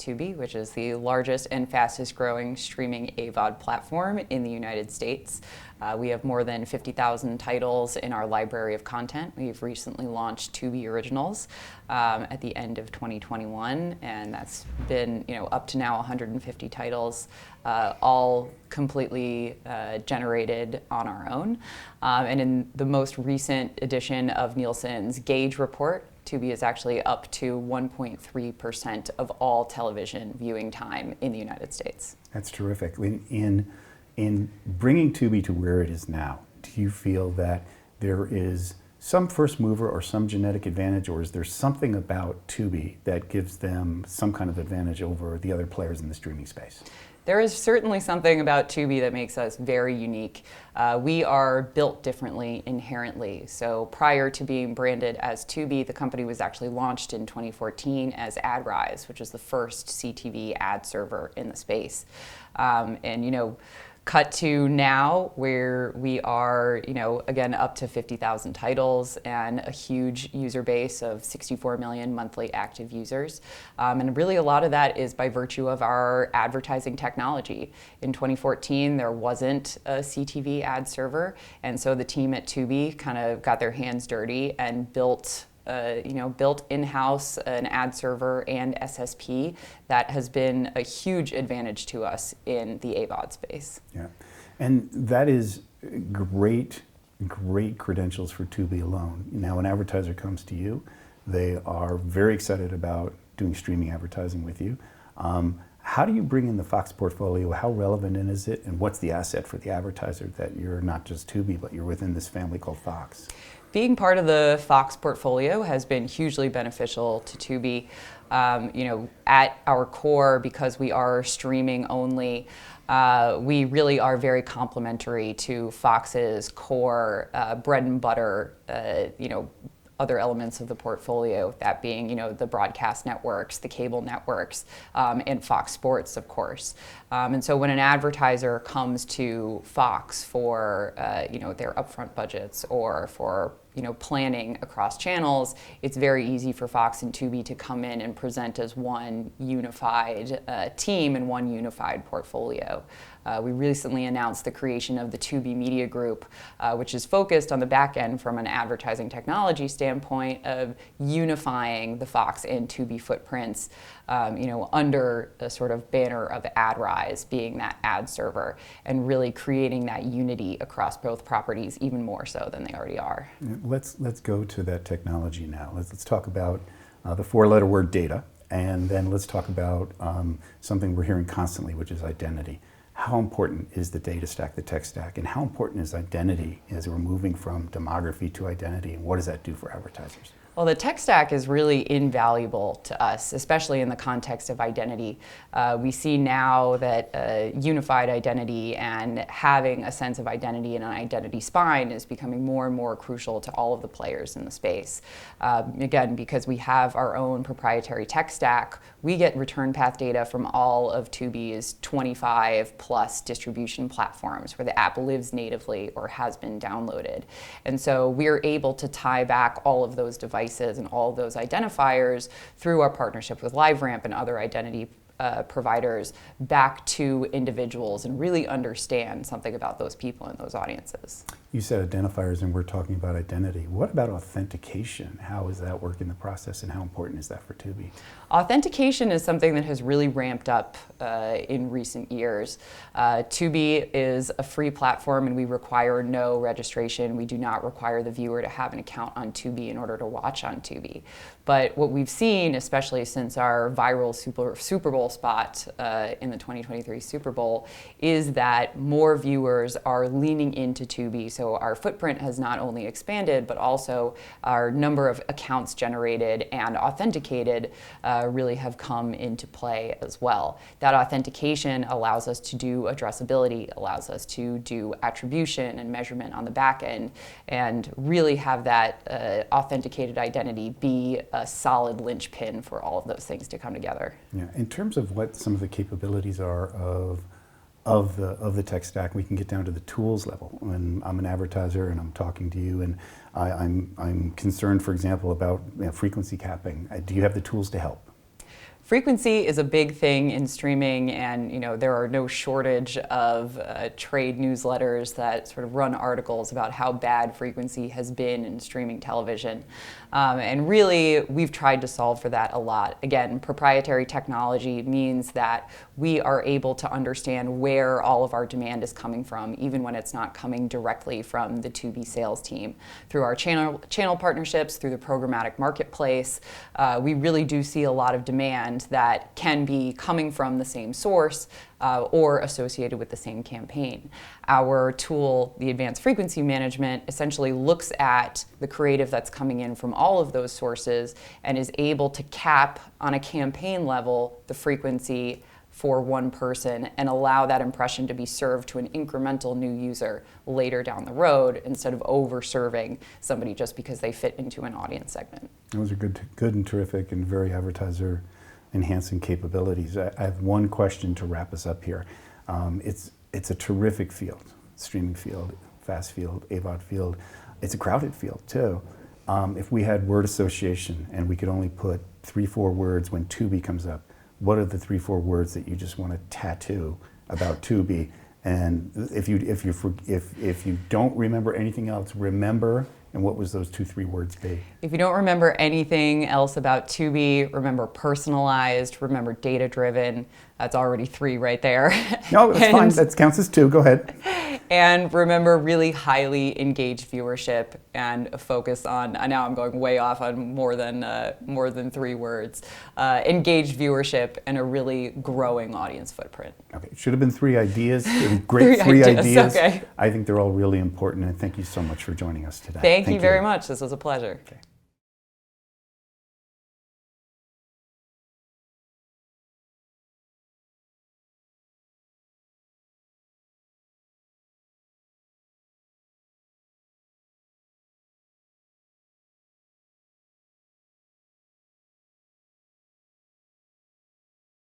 Tubi, which is the largest and fastest growing streaming AVOD platform in the United States. We have more than 50,000 titles in our library of content. We've recently launched Tubi Originals at the end of 2021, and that's been up to now 150 titles, all completely generated on our own. And in the most recent edition of Nielsen's Gauge report, Tubi is actually up to 1.3% of all television viewing time in the United States. That's terrific. In bringing Tubi to where it is now, do you feel that there is some first mover or some genetic advantage, or is there something about Tubi that gives them some kind of advantage over the other players in the streaming space? There is certainly something about Tubi that makes us very unique. We are built differently inherently. So prior to being branded as Tubi, the company was actually launched in 2014 as AdRise, which is the first CTV ad server in the space. Cut to now where we are, again, up to 50,000 titles and a huge user base of 64 million monthly active users. And really a lot of that is by virtue of our advertising technology. In 2014, there wasn't a CTV ad server. And so the team at Tubi kind of got their hands dirty and built in-house an ad server and SSP that has been a huge advantage to us in the AVOD space. Yeah, and that is great credentials for Tubi alone. Now, an advertiser comes to you, they are very excited about doing streaming advertising with you. How do you bring in the Fox portfolio? How relevant is it? And what's the asset for the advertiser that you're not just Tubi, but you're within this family called Fox? Being part of the Fox portfolio has been hugely beneficial to Tubi. At our core, because we are streaming only, we really are very complementary to Fox's core bread and butter, other elements of the portfolio, that being, the broadcast networks, the cable networks, and Fox Sports, of course. And so when an advertiser comes to Fox for, their upfront budgets or for, planning across channels, it's very easy for Fox and Tubi to come in and present as one unified team and one unified portfolio. We recently announced the creation of the Tubi Media Group, which is focused on the back end from an advertising technology standpoint of unifying the Fox and Tubi footprints, under a sort of banner of AdRise being that ad server, and really creating that unity across both properties even more so than they already are. Let's go to that technology now. Let's talk about the four-letter word data, and then let's talk about something we're hearing constantly, which is identity. How important is the data stack, the tech stack, and how important is identity as we're moving from demography to identity, and what does that do for advertisers? Well, the tech stack is really invaluable to us, especially in the context of identity. We see now that unified identity and having a sense of identity and an identity spine is becoming more and more crucial to all of the players in the space. Again, because we have our own proprietary tech stack, we get return path data from all of Tubi's 25 plus distribution platforms where the app lives natively or has been downloaded. And so we're able to tie back all of those devices and all of those identifiers through our partnership with LiveRamp and other identity providers back to individuals and really understand something about those people and those audiences. You said identifiers, and we're talking about identity. What about authentication? How does that work in the process, and how important is that for Tubi? Authentication is something that has really ramped up in recent years. Tubi is a free platform, and we require no registration. We do not require the viewer to have an account on Tubi in order to watch on Tubi. But what we've seen, especially since our viral Super Bowl spot in the 2023 Super Bowl, is that more viewers are leaning into Tubi. So our footprint has not only expanded, but also our number of accounts generated and authenticated really have come into play as well. That authentication allows us to do addressability, allows us to do attribution and measurement on the back end, and really have that authenticated identity be a solid linchpin for all of those things to come together. Yeah. In terms of what some of the capabilities are of the tech stack, we can get down to the tools level. When I'm an advertiser and I'm talking to you, and I'm concerned, for example, about frequency capping, do you have the tools to help? Frequency is a big thing in streaming, and there are no shortage of trade newsletters that sort of run articles about how bad frequency has been in streaming television. And really, we've tried to solve for that a lot. Again, proprietary technology means that we are able to understand where all of our demand is coming from, even when it's not coming directly from the Tubi sales team. Through our channel partnerships, through the programmatic marketplace, we really do see a lot of demand that can be coming from the same source or associated with the same campaign. Our tool, the Advanced Frequency Management, essentially looks at the creative that's coming in from all of those sources and is able to cap on a campaign level the frequency for one person and allow that impression to be served to an incremental new user later down the road instead of over-serving somebody just because they fit into an audience segment. Those are good and terrific and very advertiser enhancing capabilities. I have one question to wrap us up here. It's a terrific field, streaming field, fast field, AVOD field. It's a crowded field too. If we had word association and we could only put 3-4 words when Tubi comes up, what are the 3-4 words that you just want to tattoo about Tubi? And if you don't remember anything else, remember. And what was those 2-3 words be? If you don't remember anything else about Tubi, remember personalized, remember data-driven. That's already 3 right there. No, that's fine. That counts as 2. Go ahead. And remember really highly engaged viewership and a focus on, now I'm going way off on more than 3 words, engaged viewership and a really growing audience footprint. Okay, it should have been 3 ideas. Great 3 ideas. Okay. I think they're all really important, and thank you so much for joining us today. Thank you very much. This was a pleasure. Okay.